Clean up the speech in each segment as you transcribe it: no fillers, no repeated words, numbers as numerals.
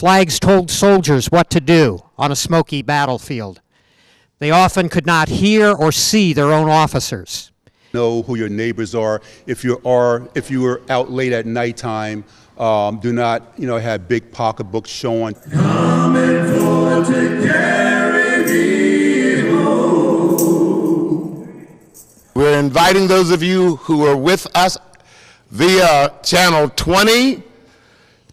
Flags told soldiers what to do on a smoky battlefield. They often could not hear or see their own officers. Know who your neighbors are. If you were out late at nighttime, do not, have big pocketbooks showing. Coming forward to carry me home. We're inviting those of you who are with us via channel 20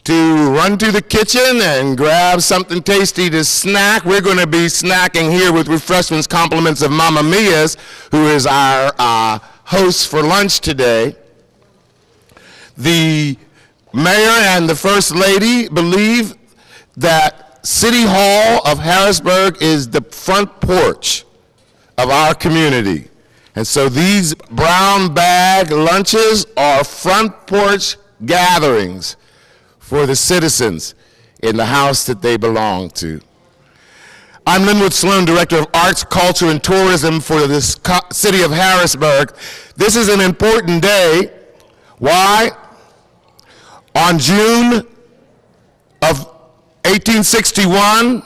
to run to the kitchen and grab something tasty to snack. We're going to be snacking here with refreshments, compliments of Mama Mia's, who is our host for lunch today. The mayor and the first lady believe that City Hall of Harrisburg is the front porch of our community. And so these brown bag lunches are front porch gatherings for the citizens in the house that they belong to. I'm Linwood Sloan, Director of Arts, Culture, and Tourism for the city of Harrisburg. This is an important day. Why? On June of 1861,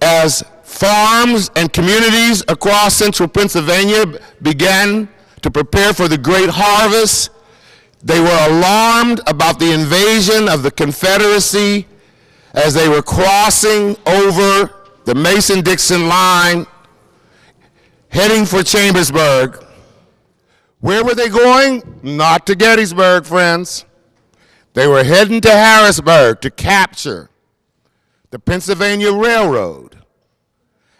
as farms and communities across central Pennsylvania began to prepare for the great harvest, they were alarmed about the invasion of the Confederacy as they were crossing over the Mason-Dixon line, heading for Chambersburg. Where were they going? Not to Gettysburg, friends. They were heading to Harrisburg to capture the Pennsylvania Railroad.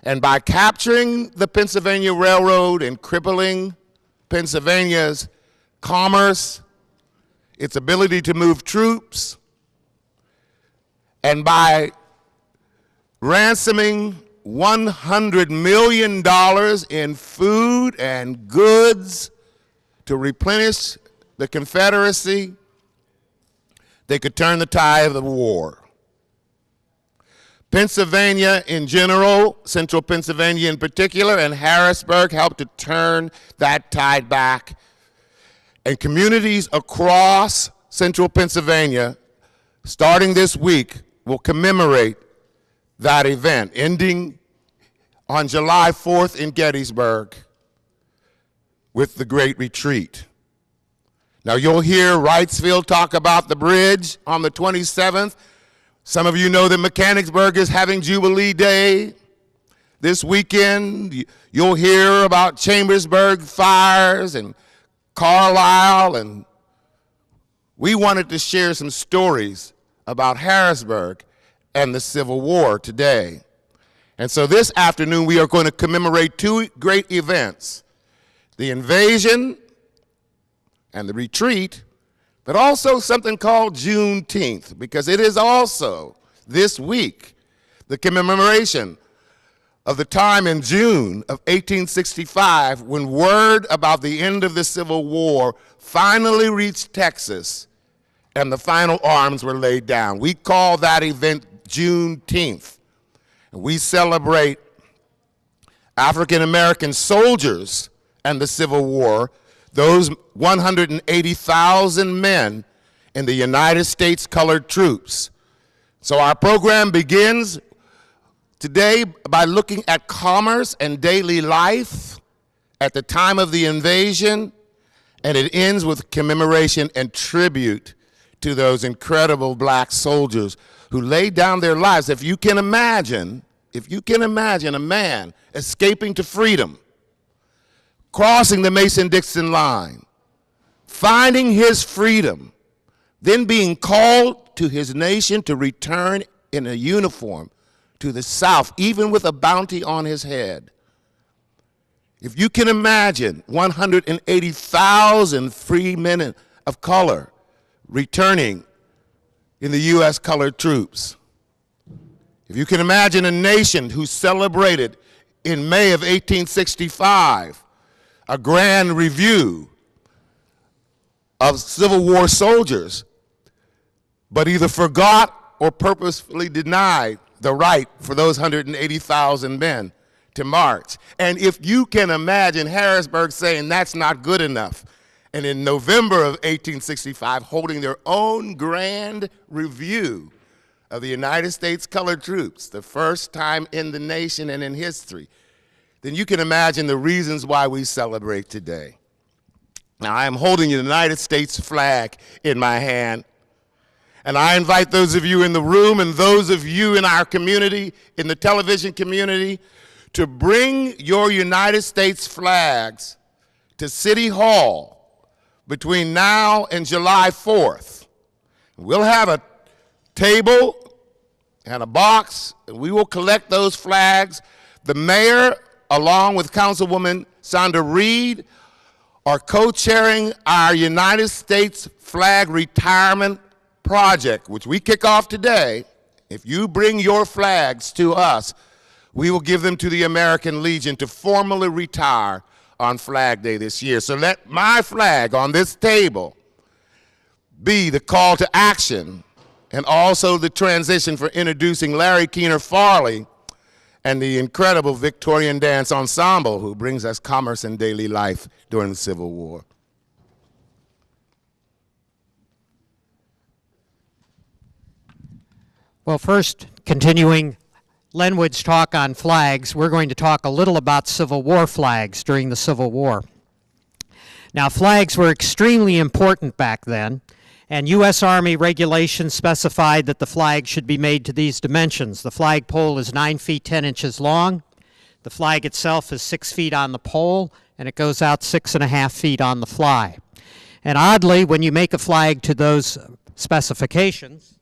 And by capturing the Pennsylvania Railroad and crippling Pennsylvania's commerce, its ability to move troops, and by ransoming $100 million in food and goods to replenish the Confederacy, they could turn the tide of the war. Pennsylvania in general, central Pennsylvania in particular, and Harrisburg helped to turn that tide back. And communities across central Pennsylvania, starting this week, will commemorate that event, ending on July 4th in Gettysburg with the Great Retreat. Now you'll hear Wrightsville talk about the bridge on the 27th. Some of you know that Mechanicsburg is having Jubilee Day this weekend. You'll hear about Chambersburg fires and Carlisle, and we wanted to share some stories about Harrisburg and the Civil War today. And so this afternoon we are going to commemorate two great events, the invasion and the retreat, but also something called Juneteenth, because it is also this week the commemoration of the time in June of 1865 when word about the end of the Civil War finally reached Texas and the final arms were laid down. We call that event Juneteenth. And we celebrate African American soldiers and the Civil War, those 180,000 men in the United States colored troops. So our program begins today by looking at commerce and daily life at the time of the invasion, and it ends with commemoration and tribute to those incredible black soldiers who laid down their lives. If you can imagine a man escaping to freedom, crossing the Mason-Dixon line, finding his freedom, then being called to his nation to return in a uniform to the South, even with a bounty on his head. If you can imagine 180,000 free men of color returning in the U.S. colored troops. If you can imagine a nation who celebrated in May of 1865 a grand review of Civil War soldiers, but either forgot or purposefully denied the right for those 180,000 men to march. And if you can imagine Harrisburg saying that's not good enough, and in November of 1865 holding their own grand review of the United States colored troops, the first time in the nation and in history, then you can imagine the reasons why we celebrate today. Now, I am holding the United States flag in my hand, and I invite those of you in the room and those of you in our community, in the television community, to bring your United States flags to City Hall between now and July 4th. We'll have a table and a box, and we will collect those flags. The mayor, along with Councilwoman Sandra Reed, are co-chairing our United States Flag Retirement Project, which we kick off today. If you bring your flags to us, we will give them to the American Legion to formally retire on Flag Day this year. So let my flag on this table be the call to action and also the transition for introducing Larry Keener Farley and the incredible Victorian Dance Ensemble, who brings us commerce and daily life during the Civil War. Well, first, continuing Lenwood's talk on flags, we're going to talk a little about Civil War flags during the Civil War. Now, flags were extremely important back then, and U.S. Army regulations specified that the flag should be made to these dimensions. The flagpole is 9 feet 10 inches long. The flag itself is 6 feet on the pole, and it goes out 6.5 feet on the fly. And oddly, when you make a flag to those specifications,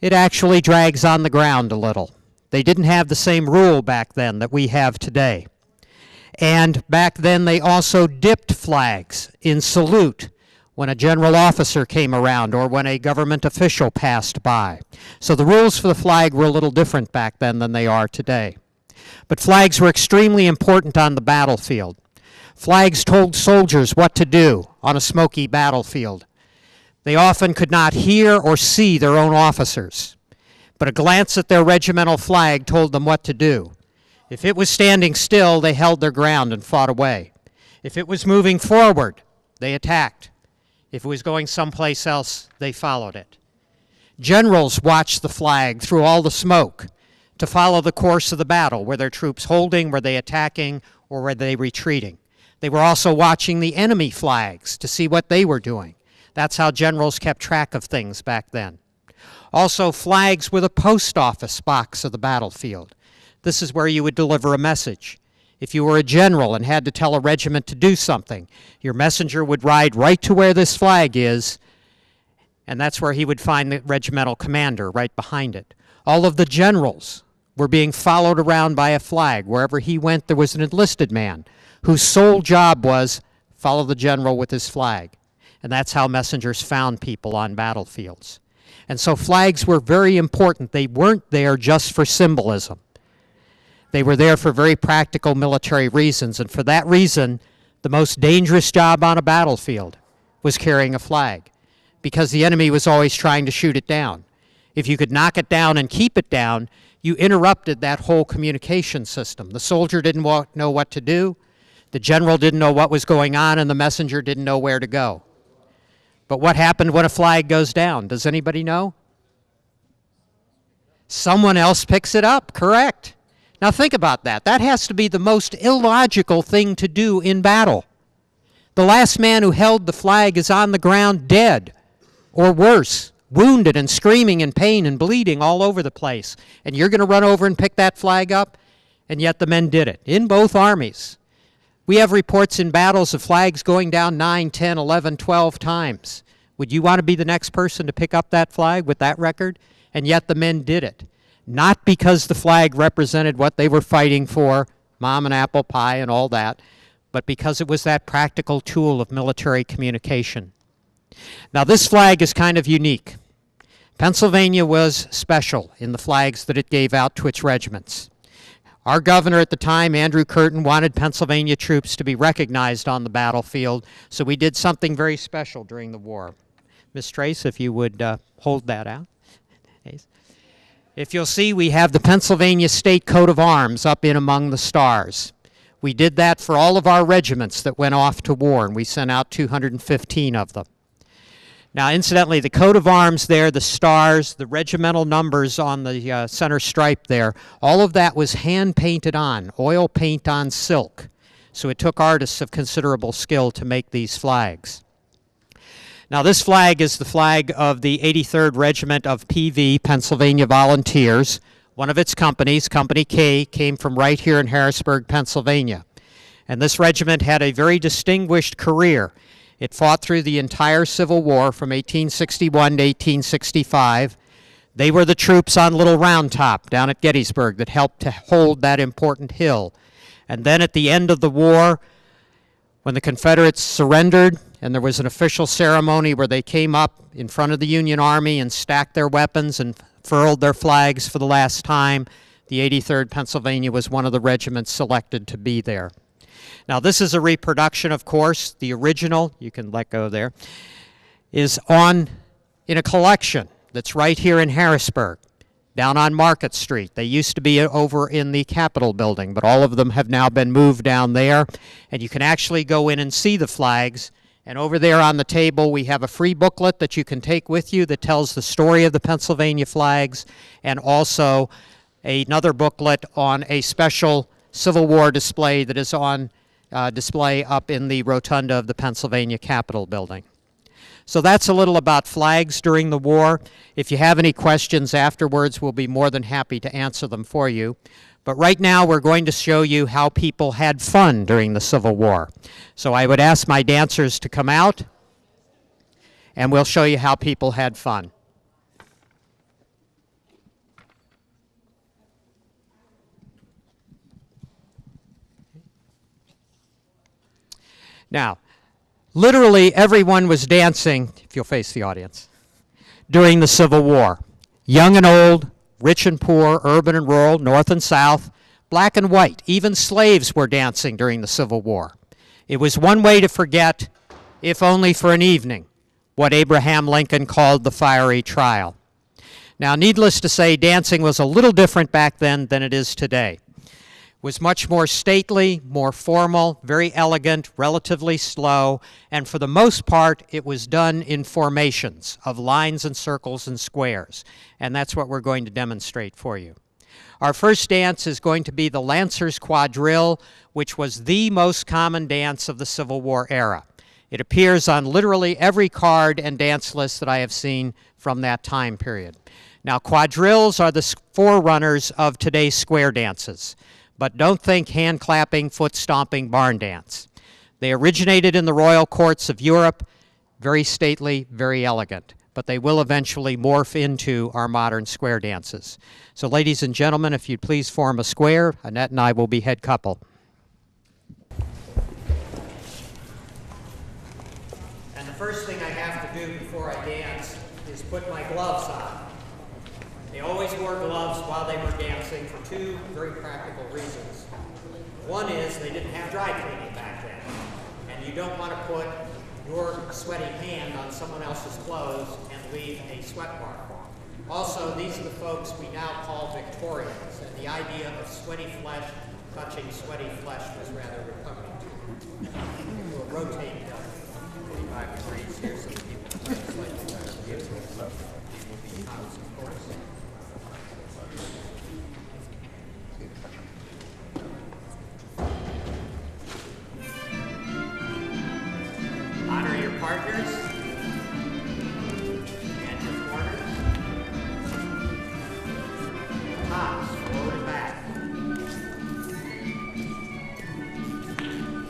it actually drags on the ground a little. They didn't have the same rule back then that we have today. And back then they also dipped flags in salute when a general officer came around or when a government official passed by. So the rules for the flag were a little different back then than they are today. But flags were extremely important on the battlefield. Flags told soldiers what to do on a smoky battlefield. They often could not hear or see their own officers, but a glance at their regimental flag told them what to do. If it was standing still, they held their ground and fought away. If it was moving forward, they attacked. If it was going someplace else, they followed it. Generals watched the flag through all the smoke to follow the course of the battle. Were their troops holding, were they attacking, or were they retreating? They were also watching the enemy flags to see what they were doing. That's how generals kept track of things back then. Also, flags were the post office box of the battlefield. This is where you would deliver a message. If you were a general and had to tell a regiment to do something, your messenger would ride right to where this flag is, and that's where he would find the regimental commander right behind it. All of the generals were being followed around by a flag. Wherever he went, there was an enlisted man whose sole job was follow the general with his flag. And that's how messengers found people on battlefields. And so flags were very important. They weren't there just for symbolism. They were there for very practical military reasons, and for that reason, the most dangerous job on a battlefield was carrying a flag, because the enemy was always trying to shoot it down. If you could knock it down and keep it down, you interrupted that whole communication system. The soldier didn't know what to do, the general didn't know what was going on, and the messenger didn't know where to go. But what happened when a flag goes down? Does anybody know? Someone else picks it up, correct. Now think about that. That has to be the most illogical thing to do in battle. The last man who held the flag is on the ground dead, or worse, wounded and screaming in pain and bleeding all over the place. And you're going to run over and pick that flag up? And yet the men did it, in both armies. We have reports in battles of flags going down 9, 10, 11, 12 times. Would you want to be the next person to pick up that flag with that record? And yet the men did it. Not because the flag represented what they were fighting for, mom and apple pie and all that, but because it was that practical tool of military communication. Now this flag is kind of unique. Pennsylvania was special in the flags that it gave out to its regiments. Our governor at the time, Andrew Curtin, wanted Pennsylvania troops to be recognized on the battlefield, so we did something very special during the war. Ms. Trace, if you would hold that out. If you'll see, we have the Pennsylvania State Coat of Arms up in among the stars. We did that for all of our regiments that went off to war, and we sent out 215 of them. Now, incidentally, the coat of arms there, the stars, the regimental numbers on the center stripe there, all of that was hand-painted on, oil paint on silk. So it took artists of considerable skill to make these flags. Now, this flag is the flag of the 83rd Regiment of PV, Pennsylvania Volunteers. One of its companies, Company K, came from right here in Harrisburg, Pennsylvania. And this regiment had a very distinguished career. It fought through the entire Civil War from 1861 to 1865. They were the troops on Little Round Top down at Gettysburg that helped to hold that important hill. And then at the end of the war, when the Confederates surrendered, and there was an official ceremony where they came up in front of the Union Army and stacked their weapons and furled their flags for the last time, the 83rd Pennsylvania was one of the regiments selected to be there. Now, this is a reproduction, of course. The original, you can let go there, is in a collection that's right here in Harrisburg, down on Market Street. They used to be over in the Capitol building, but all of them have now been moved down there. And you can actually go in and see the flags. And over there on the table, we have a free booklet that you can take with you that tells the story of the Pennsylvania flags, and also another booklet on a special Civil War display that is on display up in the rotunda of the Pennsylvania Capitol building. So that's a little about flags during the war. If you have any questions afterwards, we'll be more than happy to answer them for you. But right now, we're going to show you how people had fun during the Civil War. So I would ask my dancers to come out, and we'll show you how people had fun. Now, literally everyone was dancing, if you'll face the audience, during the Civil War. Young and old, rich and poor, urban and rural, north and south, black and white. Even slaves were dancing during the Civil War. It was one way to forget, if only for an evening, what Abraham Lincoln called the fiery trial. Now, needless to say, dancing was a little different back then than it is today. It was much more stately, more formal, very elegant, relatively slow, and for the most part, it was done in formations of lines and circles and squares, and that's what we're going to demonstrate for you. Our first dance is going to be the Lancer's Quadrille, which was the most common dance of the Civil War era. It appears on literally every card and dance list that I have seen from that time period. Now, quadrilles are the forerunners of today's square dances. But don't think hand-clapping, foot-stomping barn dance. They originated in the royal courts of Europe, very stately, very elegant, but they will eventually morph into our modern square dances. So ladies and gentlemen, if you'd please form a square, Annette and I will be head couple. And the first thing I have to do before I dance is put my gloves on. They always wore gloves while they were dancing for two very practical reasons. One is they didn't have dry cleaning back then, and you don't want to put your sweaty hand on someone else's clothes and leave a sweat mark. Also, these are the folks we now call Victorians, and the idea of sweaty flesh touching sweaty flesh was rather repugnant to them. We'll rotate 45 degrees here so that people can slightly better view. Will be house, of course. Honor your partners and your corners. Tops, forward and back.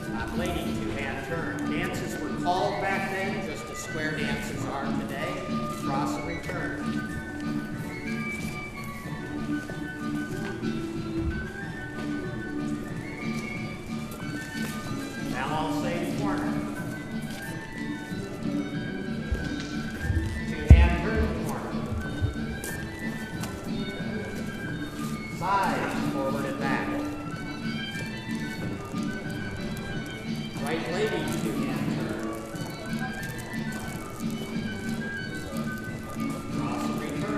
Stop lady, two-hand turn. Dances were called back then, just as square dances are today. Cross and return. Now I'll say corner. Two-hand turn corner. Side, forward and back. Right lady, two-hand turn. Cross and return.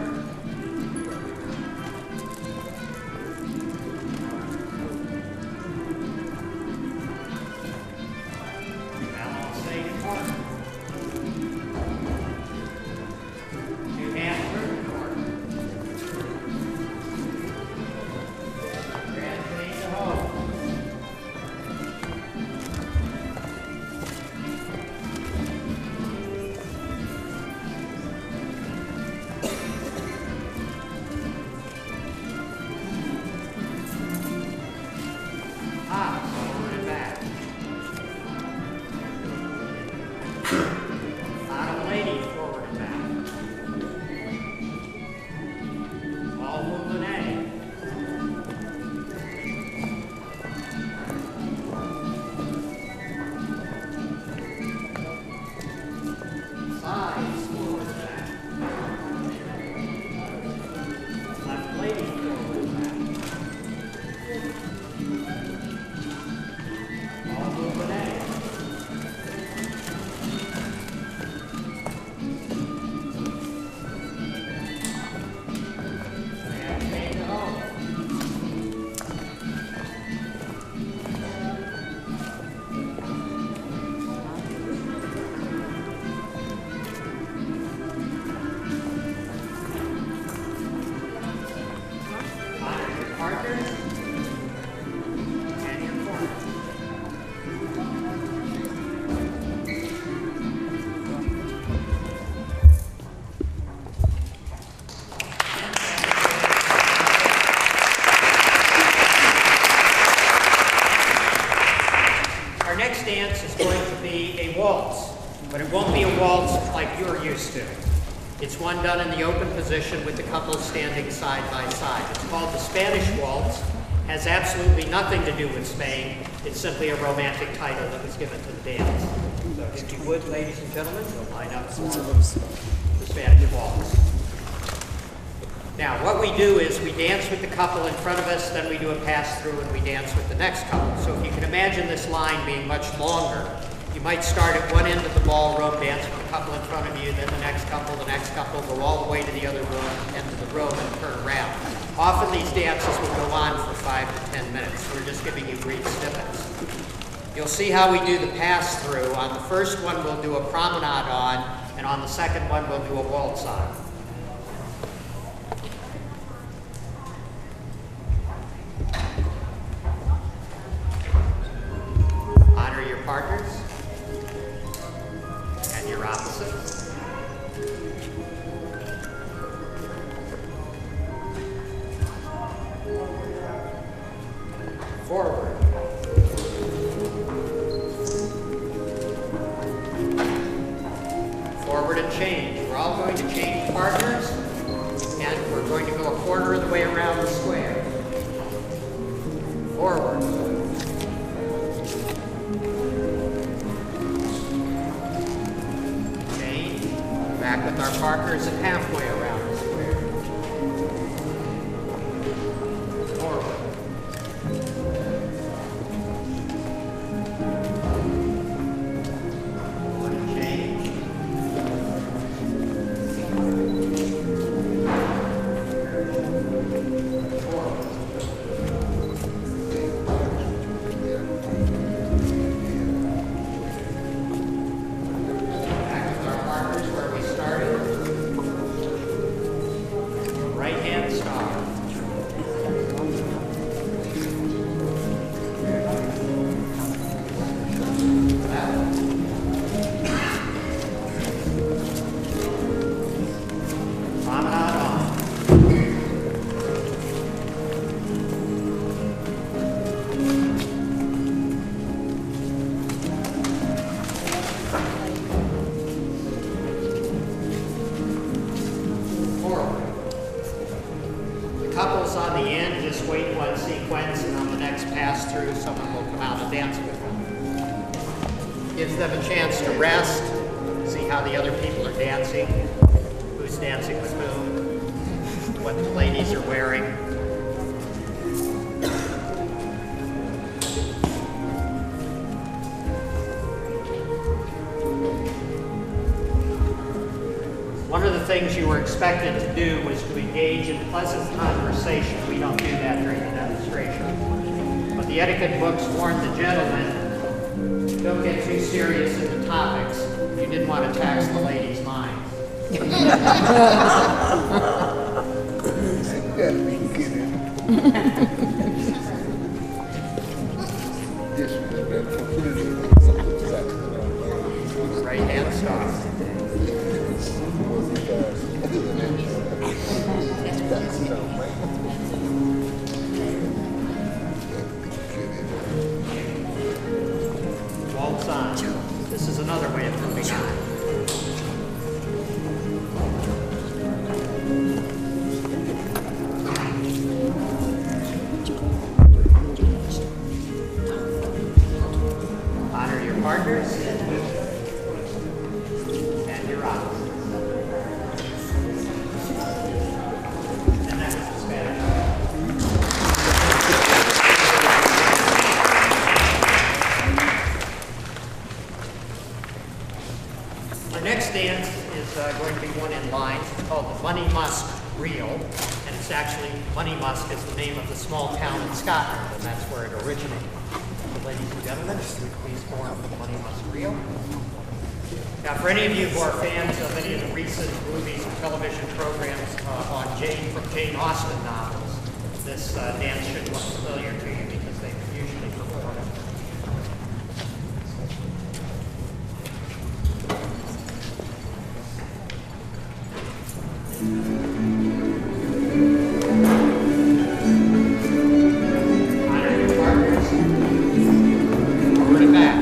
won't be a waltz like you're used to. It's one done in the open position with the couple standing side by side. It's called the Spanish waltz. Has absolutely nothing to do with Spain. It's simply a romantic title that was given to the dance. So if you would, ladies and gentlemen, you'll line up for the Spanish waltz. Now, what we do is we dance with the couple in front of us, then we do a pass-through, and we dance with the next couple. So if you can imagine this line being much longer, you might start at one end of the ballroom, dance with the couple in front of you, then the next couple, go all the way to the other end of the room and turn around. Often these dances will go on for 5 to 10 minutes. We're just giving you brief snippets. You'll see how we do the pass-through. On the first one, we'll do a promenade on, and on the second one, we'll do a waltz on. Honor your partners and your opposites. Forward. Forward and change. We're all going to change partners, and we're going to go a quarter of the way around the square. Forward. Change. Back with our partners and halfway around the square. Forward. Couples on the end just wait one sequence, and on the next pass through, someone will come out and dance with them. Gives them a chance to rest, see how the other people are dancing, who's dancing with whom, what the ladies are wearing. One of the things you were expected to do was to engage in pleasant conversation. We don't do that during the demonstration. But the etiquette books warn the gentlemen, don't get too serious in the topics. You didn't want to tax the ladies' minds. Right hand stop. Waltz on. This is another way of moving on. Honor your partners and your opposites. And that was the Spanish. Our next dance is going to be one in lines. It's called the Money Musk Reel, and it's actually, Money Musk is the name of the small town in Scotland, and that's where it originated. So, ladies and gentlemen, if you would please form the Money Musk Reel. Now, for any of you who are fans of any of the recent movies and television programs on from Jane Austen novels, this dance should look familiar to you because they usually perform it. Honor your partners. Forward and back.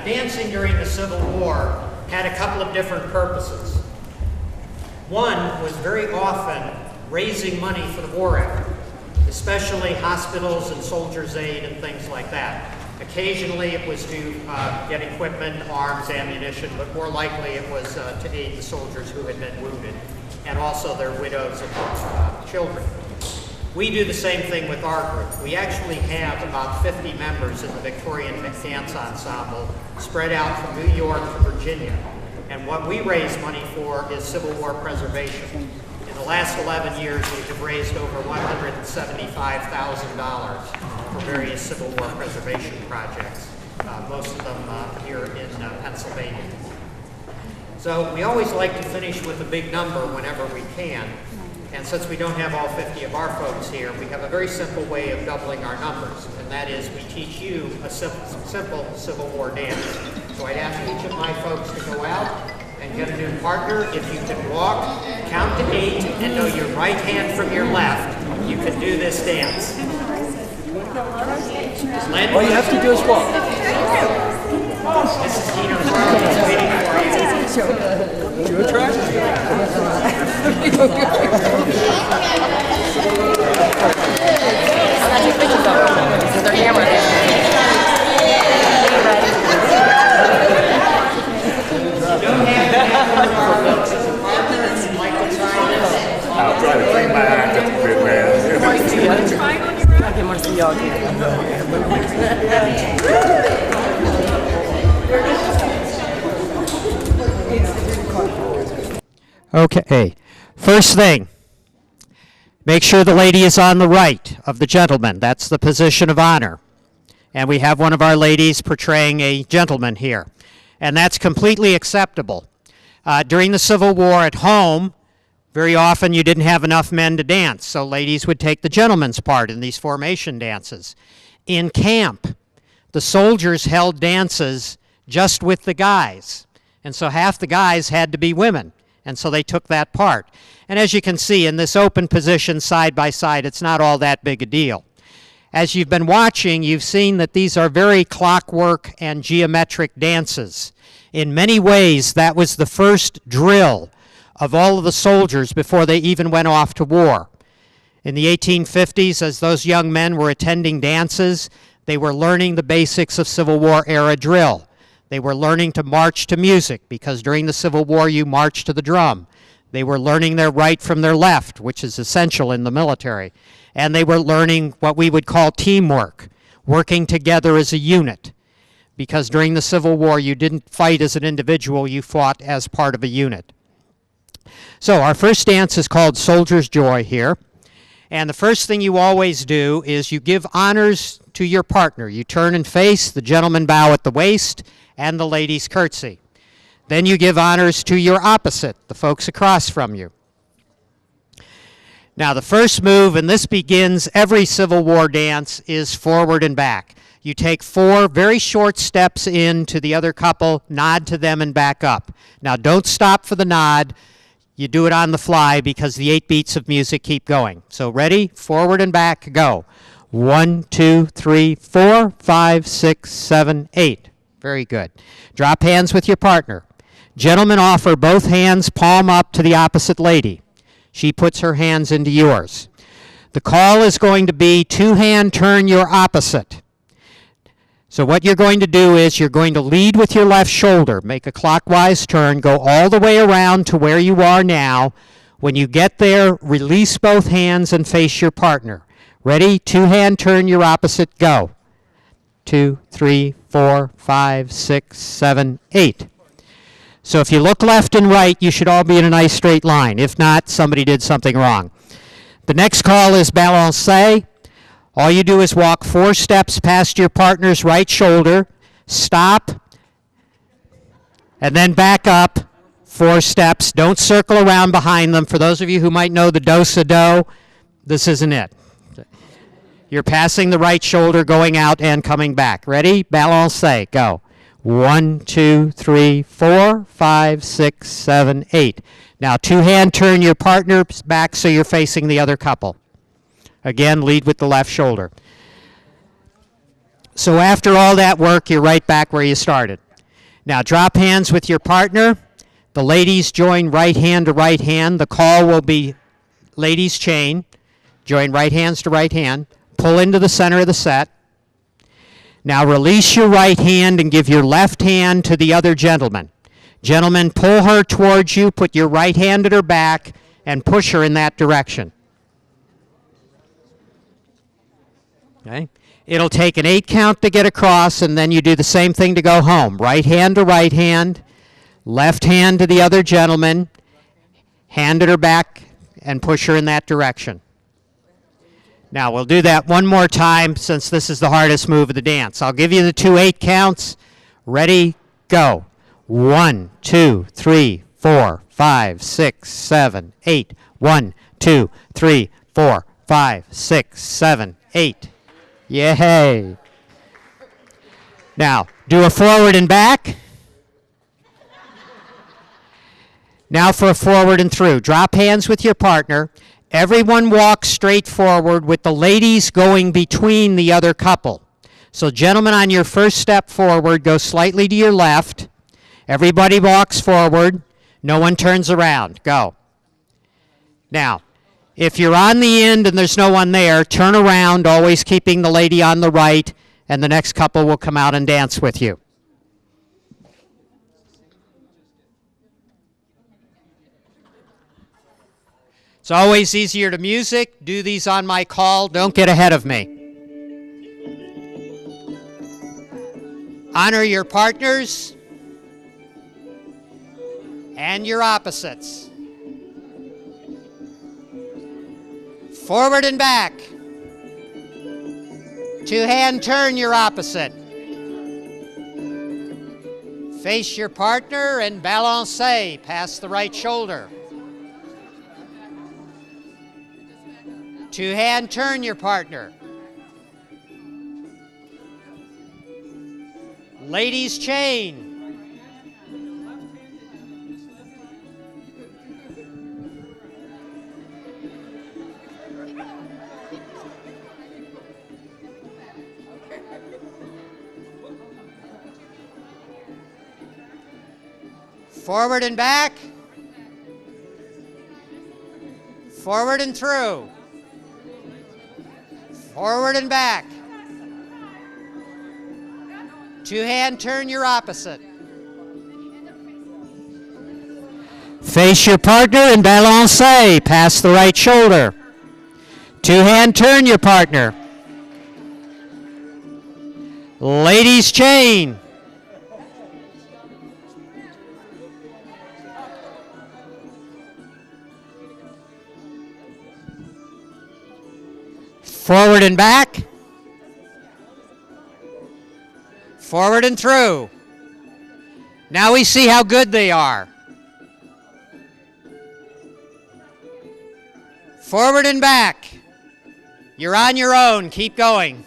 dancing during the Civil War had a couple of different purposes. One was very often raising money for the war effort, especially hospitals and soldiers' aid and things like that. Occasionally it was to get equipment, arms, ammunition, but more likely it was to aid the soldiers who had been wounded, and also their widows and children. We do the same thing with our group. We actually have about 50 members in the Victorian Dance Ensemble spread out from New York to Virginia. And what we raise money for is Civil War preservation. In the last 11 years, we have raised over $175,000 for various Civil War preservation projects, most of them here in Pennsylvania. So we always like to finish with a big number whenever we can. And since we don't have all 50 of our folks here, we have a very simple way of doubling our numbers, and that is we teach you a simple Civil War dance. So I'd ask each of my folks to go out and get a new partner. If you can walk, count to 8, and know your right hand from your left, you can do this dance. All you have to do is walk. Mrs. Tino Charlie is waiting for you. Your track? I'll try to clean my act up a bit, man. Okay, first thing, make sure the lady is on the right of the gentleman. That's the position of honor. And we have one of our ladies portraying a gentleman here. And that's completely acceptable. During the Civil War at home, very often you didn't have enough men to dance, so ladies would take the gentleman's part in these formation dances. In camp, the soldiers held dances just with the guys, and so half the guys had to be women, and so they took that part. And as you can see, in this open position side by side, it's not all that big a deal. As you've been watching, you've seen that these are very clockwork and geometric dances. In many ways, that was the first drill of all of the soldiers before they even went off to war. In the 1850s, as those young men were attending dances, they were learning the basics of Civil War era drill. They were learning to march to music, because during the Civil War you marched to the drum. They were learning their right from their left, which is essential in the military. And they were learning what we would call teamwork, working together as a unit. Because during the Civil War you didn't fight as an individual, you fought as part of a unit. So our first dance is called Soldier's Joy here. And the first thing you always do is you give honors to your partner. You turn and face, the gentleman bow at the waist, and the ladies curtsy. Then you give honors to your opposite, the folks across from you. Now the first move, and this begins every Civil War dance, is forward and back. You take 4 very short steps in to the other couple, nod to them, and back up. Now don't stop for the nod. You do it on the fly because the 8 beats of music keep going. So ready? Forward and back, go. 1, 2, 3, 4, 5, 6, 7, 8. Very good. Drop hands with your partner. Gentlemen offer both hands palm up to the opposite lady. She puts her hands into yours. The call is going to be 2-hand turn your opposite. So what you're going to do is you're going to lead with your left shoulder, make a clockwise turn, go all the way around to where you are now. When you get there, release both hands and face your partner. Ready? 2-hand turn your opposite, go. 2, 3, 4, 5, 6, 7, 8. So if you look left and right, you should all be in a nice straight line. If not, somebody did something wrong. The next call is balancé. All you do is walk 4 steps past your partner's right shoulder, stop, and then back up 4 steps. Don't circle around behind them. For those of you who might know the do-sa-do, this isn't it. You're passing the right shoulder, going out and coming back. Ready? Balancé, go. 1, 2, 3, 4, 5, 6, 7, 8. Now 2-hand turn your partner back so you're facing the other couple. Again, lead with the left shoulder. So after all that work, you're right back where you started. Now drop hands with your partner. The ladies join right hand to right hand. The call will be ladies chain. Join right hands to right hand. Pull into the center of the set. Now release your right hand and give your left hand to the other gentleman. Gentlemen, pull her towards you, put your right hand at her back, and push her in that direction. Okay? It'll take an 8 count to get across, and then you do the same thing to go home. Right hand to right hand, left hand to the other gentleman, hand at her back, and push her in that direction. Now we'll do that one more time since this is the hardest move of the dance. I'll give you the 2 8 counts. Ready, go. 1, 2, 3, 4, 5, 6, 7, 8. 1, 2, 3, 4, 5, 6, 7, 8. Yay. Now, do a forward and back. Now for a forward and through. Drop hands with your partner. Everyone walks straight forward with the ladies going between the other couple. So gentlemen, on your first step forward, go slightly to your left. Everybody walks forward. No one turns around. Go. Now, if you're on the end and there's no one there, turn around, always keeping the lady on the right, and the next couple will come out and dance with you. It's always easier to music. Do these on my call. Don't get ahead of me. Honor your partners and your opposites. Forward and back. 2-hand turn your opposite. Face your partner and balancez past the right shoulder. 2-hand turn your partner. Ladies chain. Forward and back. Forward and through. Forward and back. 2-hand turn your opposite. Face your partner and balancez past the right shoulder. 2-hand turn your partner. Ladies chain. Forward and back. Forward and through. Now we see how good they are. Forward and back. You're on your own. Keep going.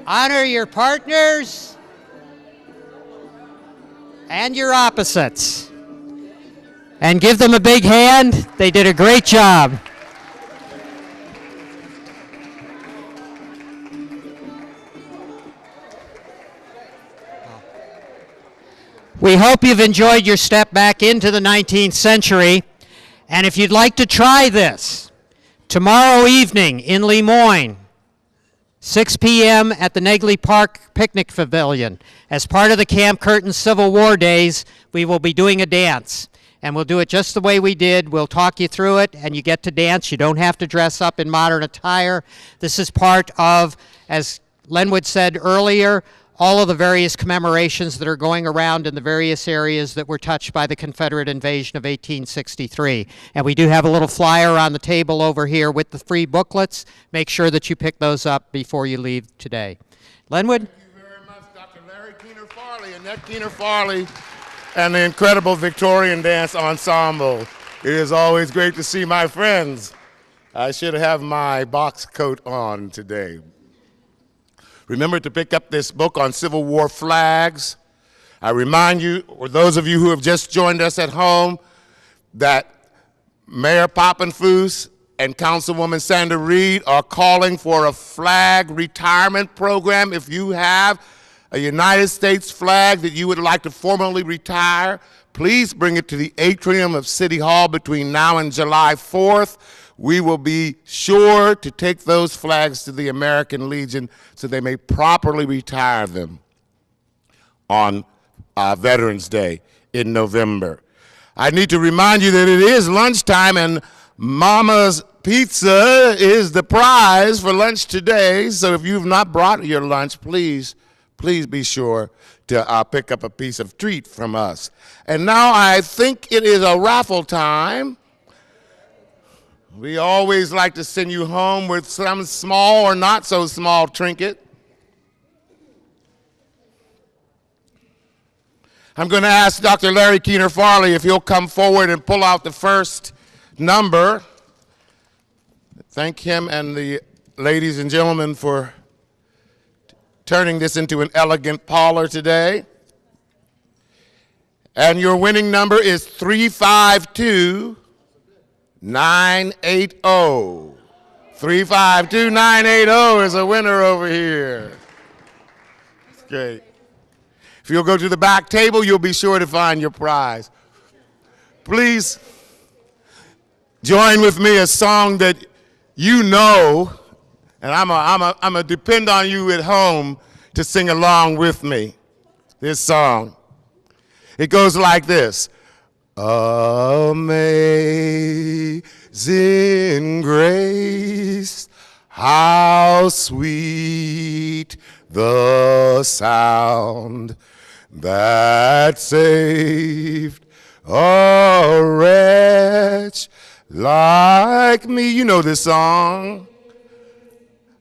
Honor your partners and your opposites. And give them a big hand. They did a great job. We hope you've enjoyed your step back into the 19th century. And if you'd like to try this, tomorrow evening in Lemoyne, 6 p.m. at the Negley Park Picnic Pavilion. As part of the Camp Curtin Civil War Days, we will be doing a dance. And we'll do it just the way we did. We'll talk you through it, and you get to dance. You don't have to dress up in modern attire. This is part of, as Lenwood said earlier, all of the various commemorations that are going around in the various areas that were touched by the Confederate invasion of 1863. And we do have a little flyer on the table over here with the free booklets. Make sure that you pick those up before you leave today. Lenwood? Thank you very much, Dr. Larry Keener Farley, Annette Keener Farley, and the incredible Victorian Dance Ensemble. It is always great to see my friends. I should have my box coat on today. Remember to pick up this book on Civil War flags. I remind you, or those of you who have just joined us at home, that Mayor Poppenfuss and Councilwoman Sandra Reed are calling for a flag retirement program. If you have a United States flag that you would like to formally retire, please bring it to the atrium of City Hall between now and July 4th. We will be sure to take those flags to the American Legion so they may properly retire them on Veterans Day in November. I need to remind you that it is lunchtime and Mama's Pizza is the prize for lunch today. So if you've not brought your lunch, please be sure to pick up a piece of treat from us. And now I think it is a raffle time. We always like to send you home with some small or not so small trinket. I'm going to ask Dr. Larry Keener Farley if he'll come forward and pull out the first number. Thank him and the ladies and gentlemen for turning this into an elegant parlor today. And your winning number is 352-980. 352-980 is a winner over here. That's great. If you'll go to the back table, you'll be sure to find your prize. Please join with me a song that you know, and I'm a depend on you at home to sing along with me. This song. It goes like this. Amazing grace, how sweet the sound that saved a wretch like me. You know this song.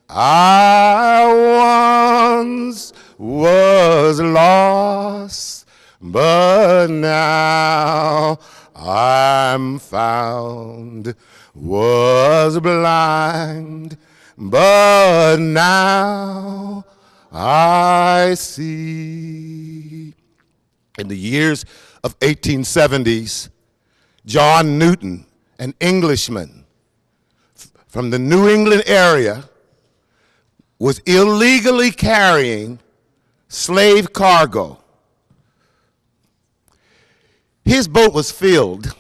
I once was lost, but now I'm found, was blind, but now I see. In the years of 1870s, John Newton, an Englishman from the New England area, was illegally carrying slave cargo. His boat was filled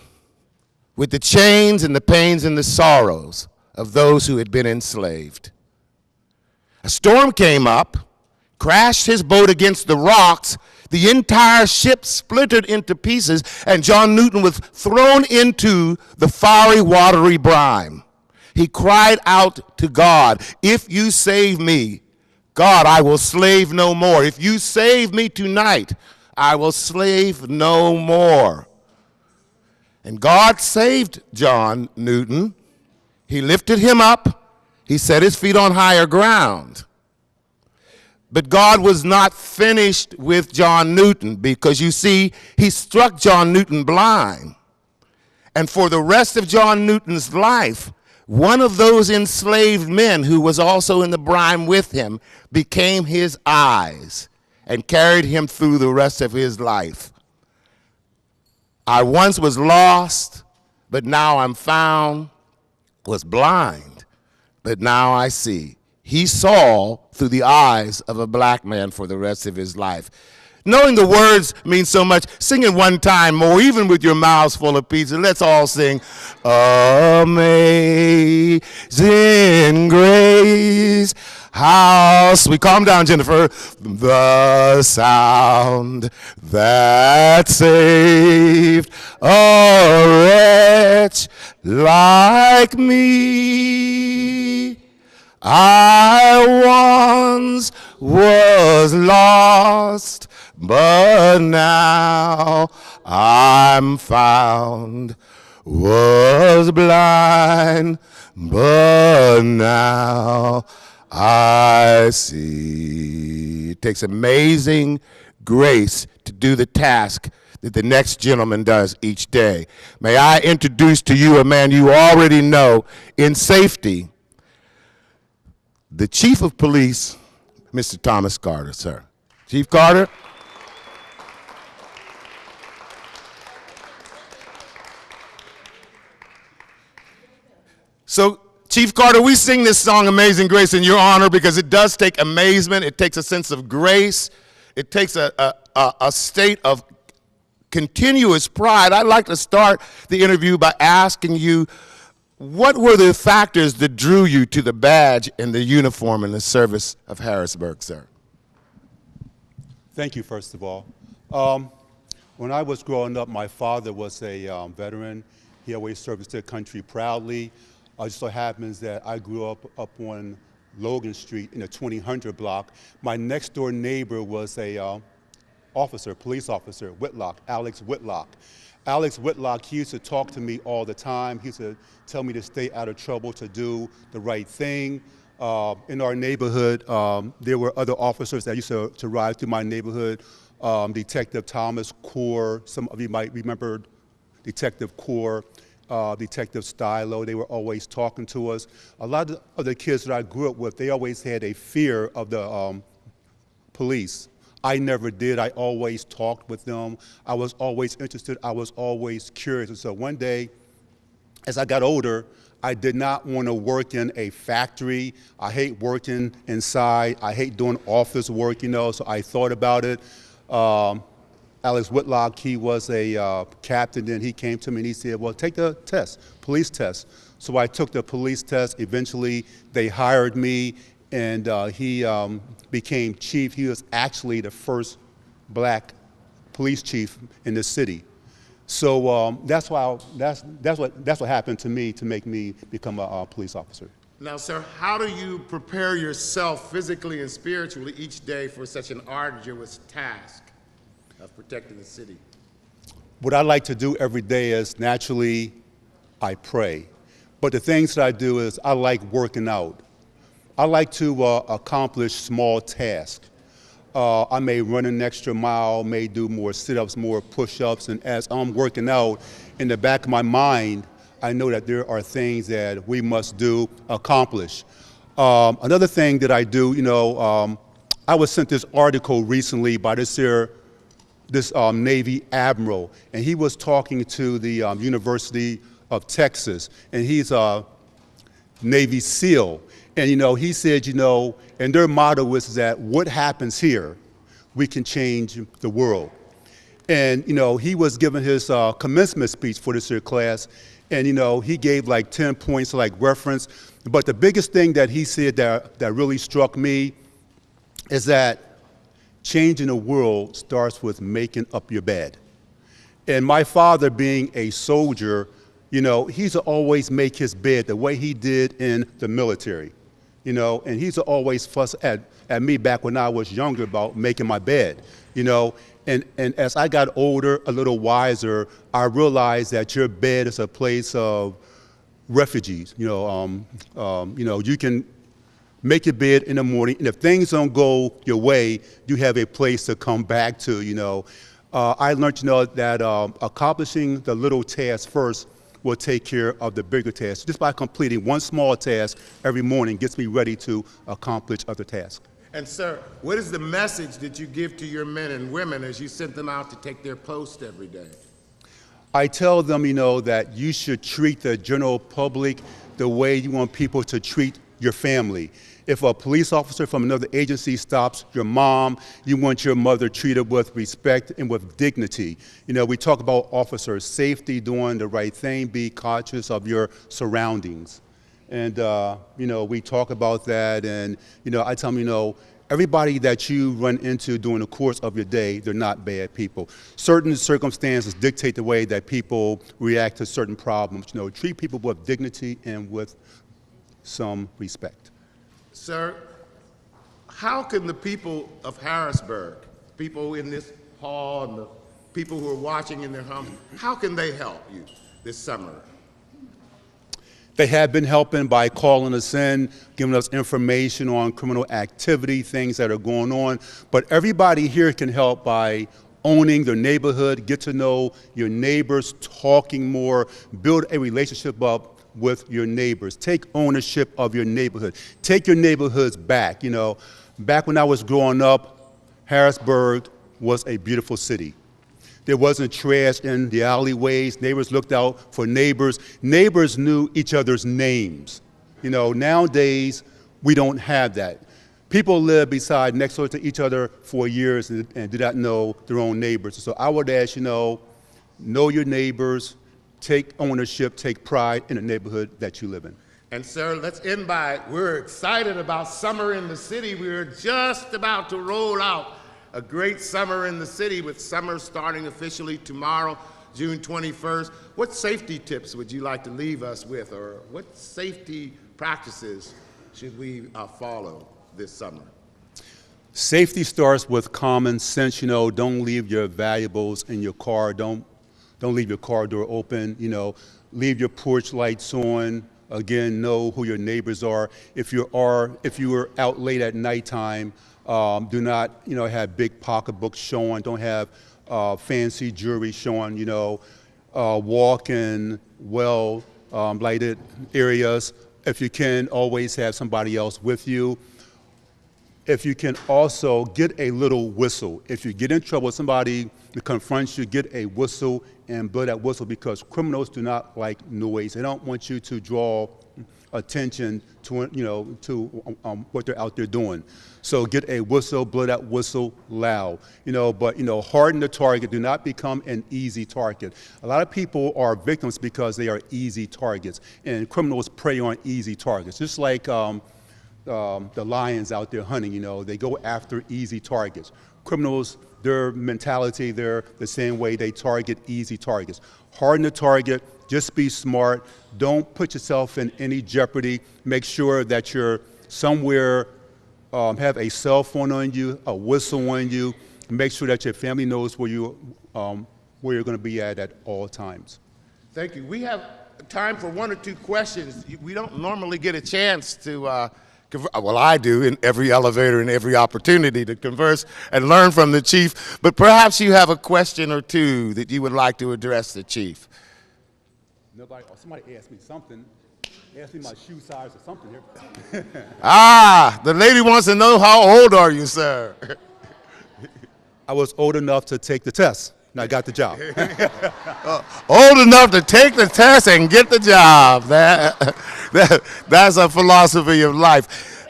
with the chains and the pains and the sorrows of those who had been enslaved. A storm came up, crashed his boat against the rocks. The entire ship splintered into pieces, and John Newton was thrown into the fiery, watery brine. He cried out to God, "If you save me, God, I will slave no more. If you save me tonight, I will slave no more." And God saved John Newton. He lifted him up. He set his feet on higher ground. But God was not finished with John Newton, because you see, he struck John Newton blind. And for the rest of John Newton's life, one of those enslaved men who was also in the brine with him became his eyes and carried him through the rest of his life. I once was lost, but now I'm found, was blind, but now I see. He saw through the eyes of a black man for the rest of his life. Knowing the words means so much. Sing it one time more, even with your mouths full of pizza. Let's all sing. Amazing grace, how sweet. Calm down, Jennifer. The sound that saved a wretch like me. I once was lost, but now I'm found. Was blind, but now I see. It takes amazing grace to do the task that the next gentleman does each day. May I introduce to you a man you already know in safety, the Chief of Police, Mr. Thomas Carter, sir. Chief Carter. So, Chief Carter, we sing this song, Amazing Grace, in your honor because it does take amazement. It takes a sense of grace. It takes a state of continuous pride. I'd like to start the interview by asking you, what were the factors that drew you to the badge and the uniform in the service of Harrisburg, sir? Thank you, first of all. When I was growing up, my father was a veteran. He always served the country proudly. It just so happens that I grew up on Logan Street in the 2000 block. My next door neighbor was a police officer, Whitlock, Alex Whitlock. Alex Whitlock, he used to talk to me all the time. He used to tell me to stay out of trouble, to do the right thing. In our neighborhood, there were other officers that used to ride through my neighborhood. Detective Thomas Core, some of you might remember Detective Core, Detective Stylo. They were always talking to us. A lot of the kids that I grew up with, they always had a fear of the police. I never did. I always talked with them. I was always interested. I was always curious. And so one day, as I got older, I did not want to work in a factory. I hate working inside. I hate doing office work, so I thought about it. Alex Whitlock, he was a captain, and he came to me and he said, well, take the test, police test. So I took the police test. Eventually, they hired me, and he became chief. He was actually the first black police chief in the city. So that's what happened to me to make me become a police officer. Now, sir, how do you prepare yourself physically and spiritually each day for such an arduous task of protecting the city? What I like to do every day is, naturally, I pray. But the things that I do is I like working out. I like to accomplish small tasks. I may run an extra mile, may do more sit-ups, more push-ups, and as I'm working out, in the back of my mind, I know that there are things that we must do, accomplish. Another thing that I do, I was sent this article recently by this Navy admiral, and he was talking to the University of Texas, and he's a Navy SEAL. And he said, and their motto is that what happens here, we can change the world. And he was giving his commencement speech for this year class, and he gave like 10 points like reference. But the biggest thing that he said that really struck me is that changing the world starts with making up your bed. And my father, being a soldier, he's to always make his bed the way he did in the military. And he used to always fuss at me back when I was younger about making my bed, And as I got older, a little wiser, I realized that your bed is a place of refugees. You can make your bed in the morning, and if things don't go your way, you have a place to come back to. I learned that accomplishing the little task first will take care of the bigger tasks. Just by completing one small task every morning gets me ready to accomplish other tasks. And sir, what is the message that you give to your men and women as you send them out to take their post every day? I tell them, that you should treat the general public the way you want people to treat your family. If a police officer from another agency stops your mom, you want your mother treated with respect and with dignity. You know, we talk about officer safety, doing the right thing, be conscious of your surroundings. And, you know, we talk about that, and, you know, I tell them, you know, everybody that you run into during the course of your day, they're not bad people. Certain circumstances dictate the way that people react to certain problems. You know, treat people with dignity and with some respect. Sir, how can the people of Harrisburg, people in this hall and the people who are watching in their homes, how can they help you this summer? They have been helping by calling us in, giving us information on criminal activity, things that are going on. But everybody here can help by owning their neighborhood, get to know your neighbors, talking more, build a relationship up with your neighbors. Take ownership of your neighborhood. Take your neighborhoods back. You know, back when I was growing up, Harrisburg was a beautiful city. There wasn't trash in the alleyways. Neighbors looked out for neighbors. Neighbors knew each other's names. You know, nowadays, we don't have that. People live beside, next door to each other for years and do not know their own neighbors. So I would ask, you know your neighbors, take ownership, take pride in the neighborhood that you live in. And sir, let's end by, we're excited about summer in the city. We're just about to roll out a great summer in the city, with summer starting officially tomorrow, June 21st. What safety tips would you like to leave us with, or what safety practices should we follow this summer? Safety starts with common sense. You know, don't leave your valuables in your car. Don't leave your car door open. You know, leave your porch lights on. Again, know who your neighbors are. If you are out late at nighttime, do not, you know, have big pocketbooks showing. Don't have fancy jewelry showing. You know, walk in well lighted areas. If you can, always have somebody else with you. If you can also get a little whistle. If you get in trouble, somebody confronts you, get a whistle and blow that whistle, because criminals do not like noise. They don't want you to draw attention to, you know, to what they're out there doing. So get a whistle, blow that whistle loud. You know, but, you know, harden the target. Do not become an easy target. A lot of people are victims because they are easy targets, and criminals prey on easy targets. Just like the lions out there hunting, you know, they go after easy targets. Criminals, their mentality, they're the same way. They target easy targets. Harden the target, just be smart. Don't put yourself in any jeopardy. Make sure that you're somewhere, have a cell phone on you, a whistle on you. Make sure that your family knows where you're going to be at all times. Thank you. We have time for one or two questions. We don't normally get a chance to well, I do in every elevator and every opportunity to converse and learn from the chief, but perhaps you have a question or two that you would like to address the chief. Nobody, or somebody asked me something. Asked me my shoe size or something here. The lady wants to know, how old are you, sir? I was old enough to take the test, and I got the job. Old enough to take the test and get the job. That's a philosophy of life.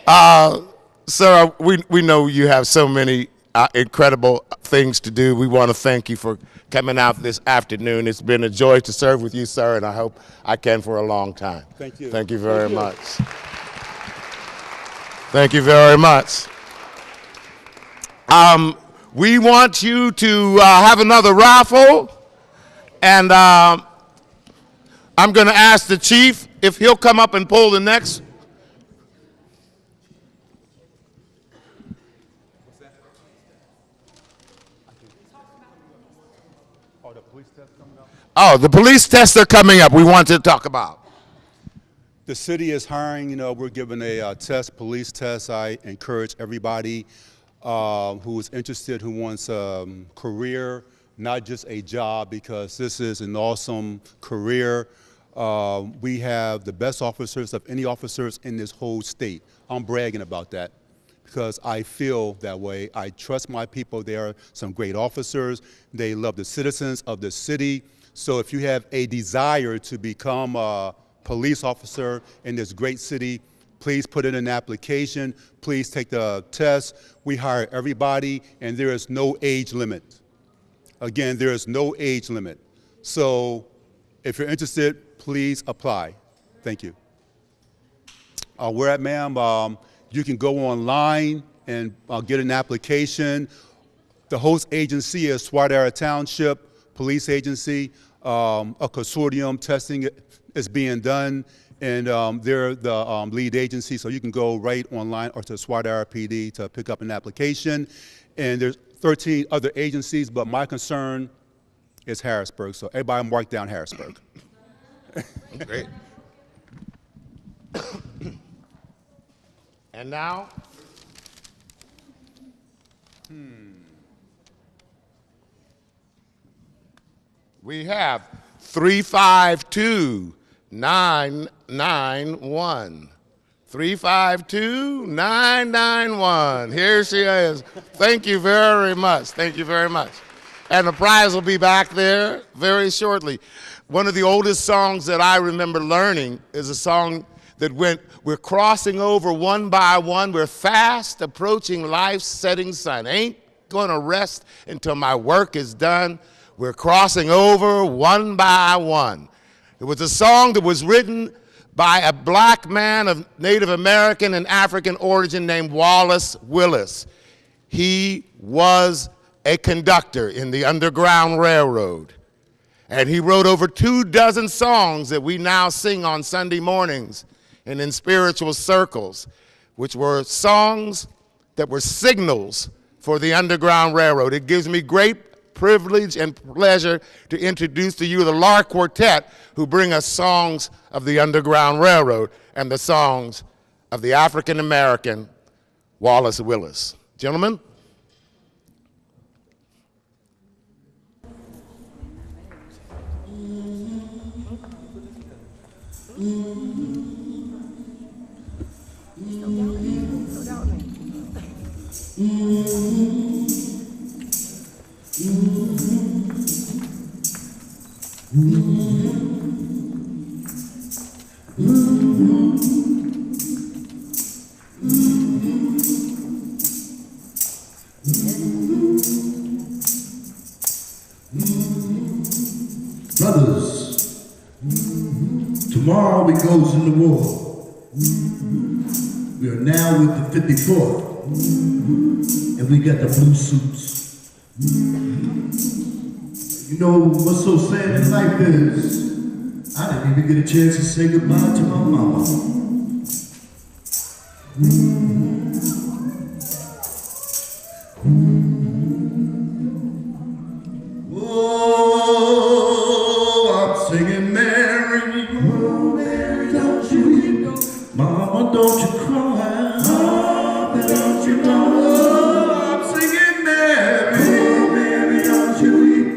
Sir, we know you have so many incredible things to do. We want to thank you for coming out this afternoon. It's been a joy to serve with you, sir, and I hope I can for a long time. Thank you. Thank you very much. Thank you very much. We want you to have another raffle, and I'm going to ask the chief if he'll come up and pull the next. What's that? Oh, the police test coming up? Oh, the police tests are coming up. We want to talk about. The city is hiring. You know, we're giving a police test. I encourage everybody who is interested, who wants a career, not just a job, because this is an awesome career. We have the best officers of any officers in this whole state. I'm bragging about that because I feel that way. I trust my people. They are some great officers. They love the citizens of the city. So if you have a desire to become a police officer in this great city, Please put in an application. Please take the test. We hire everybody, and there is no age limit. Again, there is no age limit. So if you're interested, please apply. Thank you. Where at, ma'am? You can go online and get an application. The host agency is Swadara Township Police Agency. A consortium testing is being done, and they're the lead agency, so you can go right online or to Swadara PD to pick up an application. And there's 13 other agencies, but my concern is Harrisburg, so everybody mark down Harrisburg. Great. And now? We have 352-991. 352-991. Here she is. Thank you very much. Thank you very much. And the prize will be back there very shortly. One of the oldest songs that I remember learning is a song that went, we're crossing over one by one. We're fast approaching life's setting sun. Ain't gonna rest until my work is done. We're crossing over one by one. It was a song that was written by a black man of Native American and African origin named Wallace Willis. He was a conductor in the Underground Railroad. And he wrote over 24 songs that we now sing on Sunday mornings and in spiritual circles, which were songs that were signals for the Underground Railroad. It gives me great privilege and pleasure to introduce to you the Lark Quartet, who bring us songs of the Underground Railroad and the songs of the African American Wallace Willis. Gentlemen. Brothers, tomorrow we goes into war. We are now with the 54th, and we got the blue suits. You know what's so sad in life is, I didn't even get a chance to say goodbye to my mama. Oh, I'm singing Mary. Oh, Mary, don't you weep. Mama, don't you cry. Mama, don't you know. Oh, I'm singing Mary. Oh, Mary, don't you weep.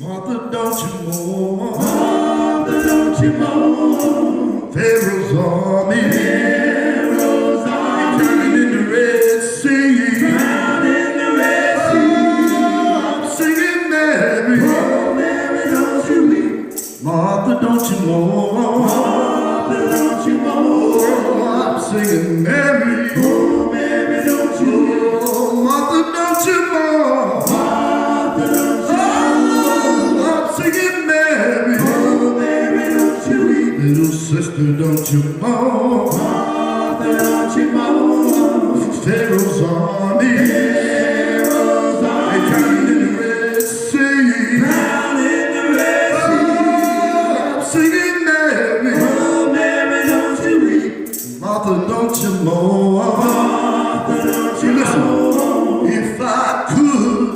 Martha, don't you mourn. Martha, don't you mourn. Pharaoh's army. Pharaoh's army. Drowning in the Red Sea. Drowning in the Red Sea. Oh, I'm singing Mary. Oh, Mary, don't you weep. Martha, don't you mourn. Martha, don't you mourn. Oh, I'm singing Mary. Oh, Mary, don't you weep. Oh, Martha, don't you mourn. Martha, don't you mourn. Oh, I'm singing Mary. Oh, Mary, don't you weep. Little sister, don't you mourn. Martha, don't you mourn. Pharaoh's army. Pharaoh's army. Drowning in the Red Sea. Drowning in the Red Sea. Oh, I'm singing Mary. Oh, Mary, don't you weep. Martha, don't you mourn. Martha, don't you mourn. If I could,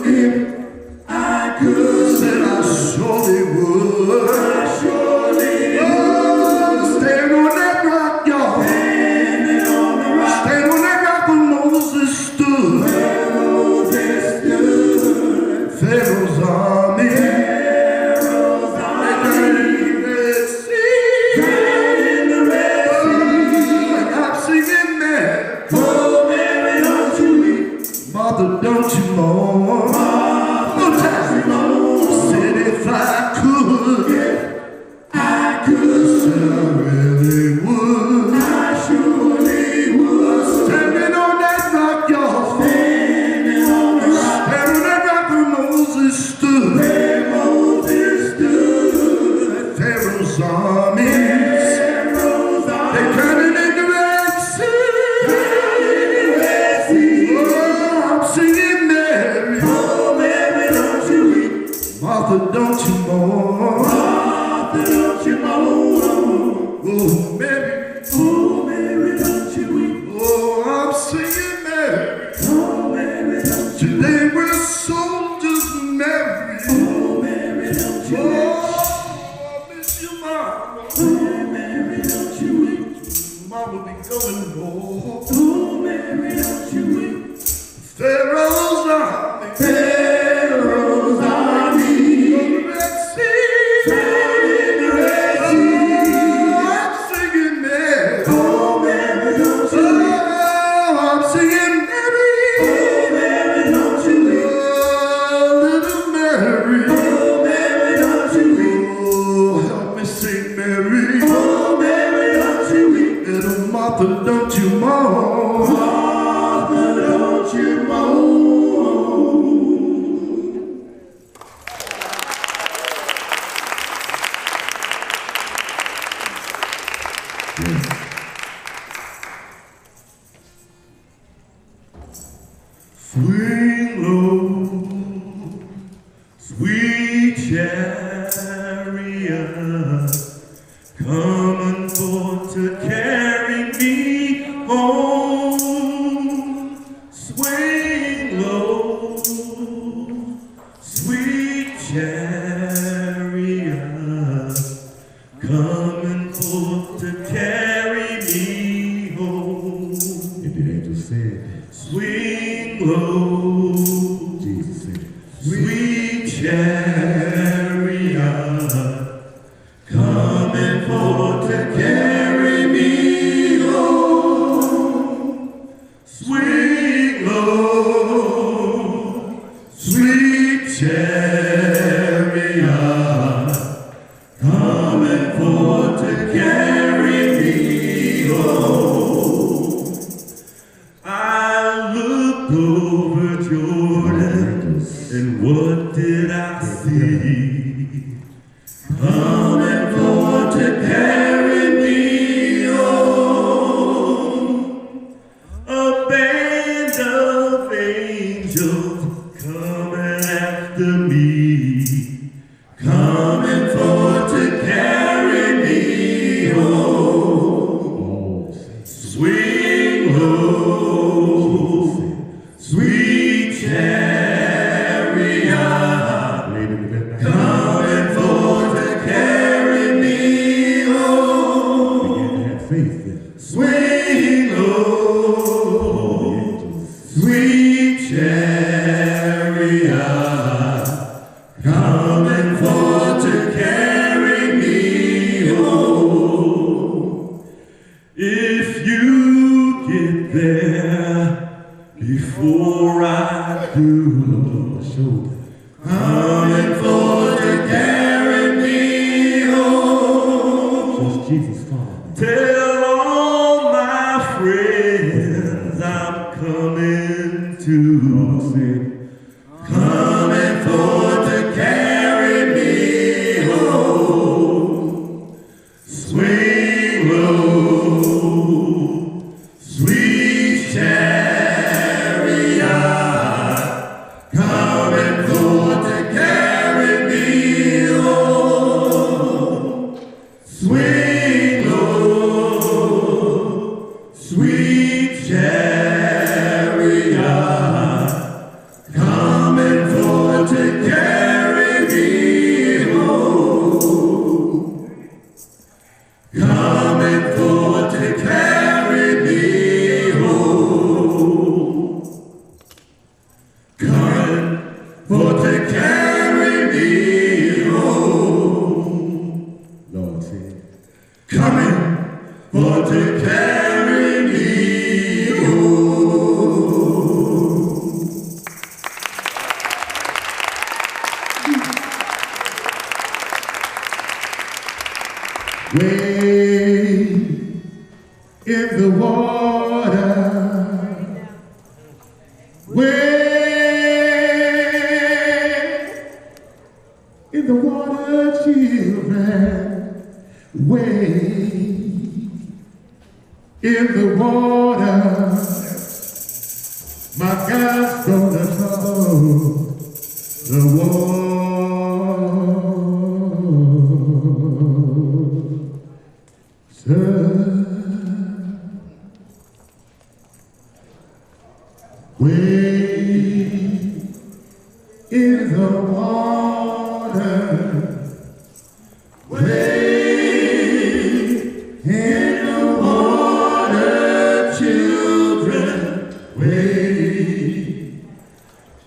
said I surely would. I surely would. Stand on that rock, y'all. Standing on the rock. Stand on that rock where Moses stood. Pharaoh's armies. They're coming in the Red Sea. Oh, I'm singing Mary. Oh, Mary, don't you weep. Martha, don't you mourn. Martha, don't you mourn. Oh, Mary. Oh, Mary, don't you weep. Oh, I'm singing Mary. Oh, Mary, don't you weep. Today we're soldiers, Mary. Oh, Mary, don't you weep. Oh, I miss you, Mama. Oh, Mary, don't you weep. Mama be going home. Oh, Mary, don't you weep. Pharaoh's army. Pharaoh's army. Go to the Red Sea. Turn the Red Sea. Oh, I'm singing Mary. Oh, Mary, don't you weep. Oh, I'm singing Mary. Oh, Mary, don't you weep. Oh, little Mary. Oh, Mary, don't you weep. Oh, help me sing Mary. Oh, Mary, don't you weep. Little Martha, don't you mourn. Martha, don't you mourn. Swing low, sweet chariot, coming forth to carry me home. Swing low, sweet chariot, coming forth to carry me home. And the angel said, swing low, Jesus said, sweet chariot, coming forth to carry me home. Swing low, sweet chariot, coming forth to carry me home. I looked over Jordan, and what did I see? Coming forth to carry me home. A band of angels coming after me, coming forth to carry me home. Swing low, sweet chariot, coming forth to carry me home. Swing low, sweet chariot, coming forth to carry me home. If you get there before I do, coming forth to carry me home. Just Jesus, tell all my friends I'm coming too. Coming forth to carry me home. Swing low, sweet chariot, coming forth to carry me home. Swing low, sweet chariot, coming forth to carry me home. Coming forth to carry me home. Coming forth to carry me home. Lord, say, coming forth to carry me home. Way in the water, way in the water, children, way in the water. My God's gonna trouble the water. Way in the water, way in the water, children, way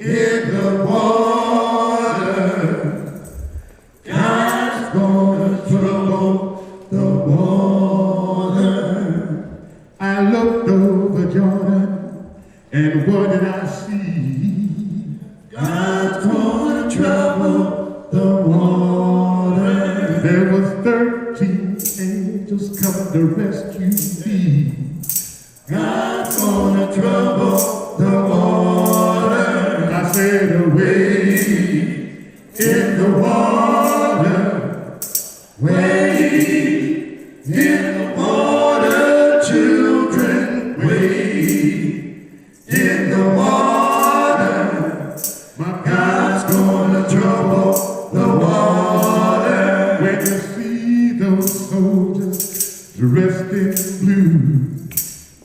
in the water. God's gonna trouble the water. I looked over Jordan, and what did I see? God's gonna trouble the water. There was 13 angels coming to rescue me. God's gonna trouble the water. I said away in the water, way in the water, children, way in the water. My God's gonna trouble the water. When you see those soldiers dressed in blue,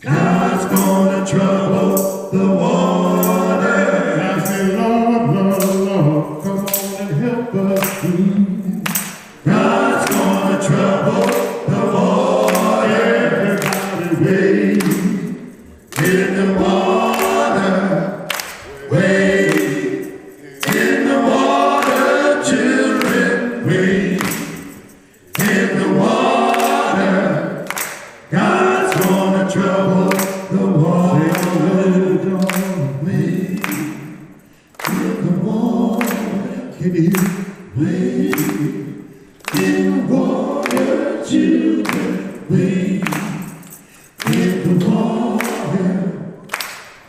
God's gonna trouble the water. I say, Lord, Lord, Lord, come on and help us through. God's gonna trouble the water. Everybody wait in the water, wait in the water, children, wait in the water. God's gonna trouble the water. Wait in the water, can you wait in the water, children, wait in the water.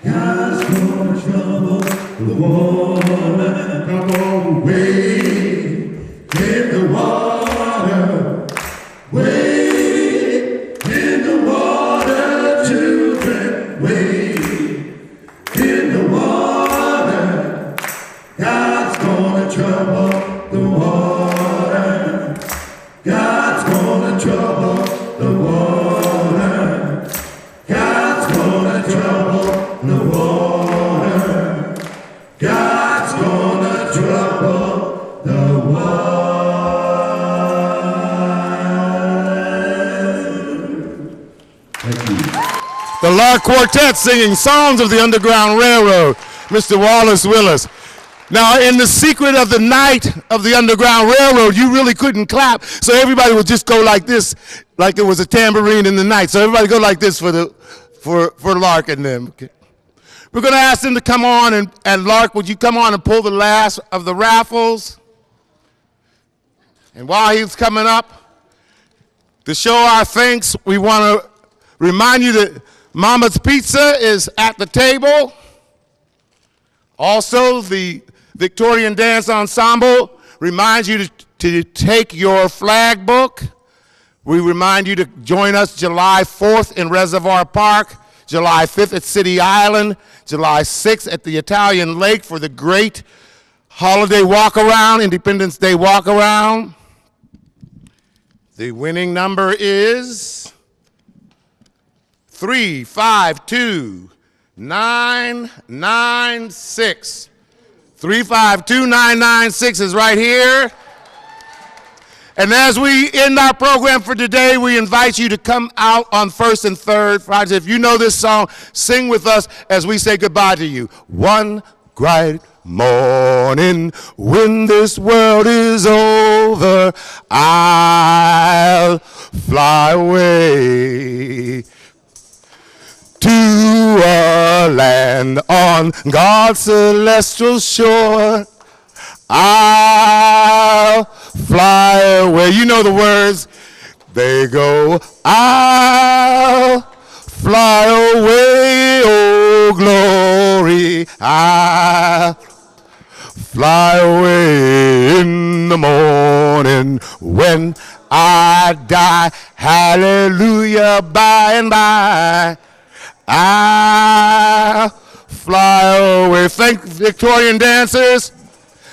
God's gonna trouble the water. Come on, wait in the water. Wait in the water, children. Wait in the water. God's gonna trouble the water. God's gonna trouble the water. God's gonna trouble the water. God's gonna trouble the water. Thank you. The Lark Quartet singing Songs of the Underground Railroad, Mr. Wallace Willis. Now, in the secret of the night of the Underground Railroad, you really couldn't clap, so everybody would just go like this, like there was a tambourine in the night. So everybody go like this for Lark and them. Okay. We're going to ask them to come on, and Lark, would you come on and pull the last of the raffles? And while he's coming up, to show our thanks, we want to remind you that Mama's Pizza is at the table. Also, the Victorian Dance Ensemble reminds you to take your flag book. We remind you to join us July 4th in Reservoir Park, July 5th at City Island, July 6th at the Italian Lake for the great holiday walk-around, Independence Day walk-around. The winning number is 352996. 352996 is right here. And as we end our program for today, we invite you to come out on first and third Fridays. If you know this song, sing with us as we say goodbye to you. One bright morning, when this world is over, I'll fly away to a land on God's celestial shore. I'll fly away. You know the words. They go, I'll fly away, oh glory. I'll fly away in the morning when I die. Hallelujah, by and by I'll fly away. Thank Victorian dancers.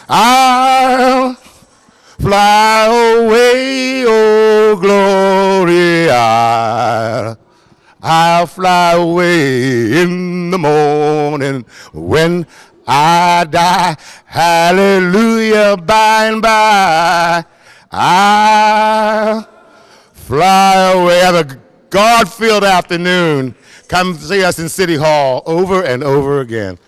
I'll fly away, oh glory, I'll fly away in the morning when I die. Hallelujah, by and by I'll fly away. Have a God-filled afternoon. Come see us in City Hall over and over again.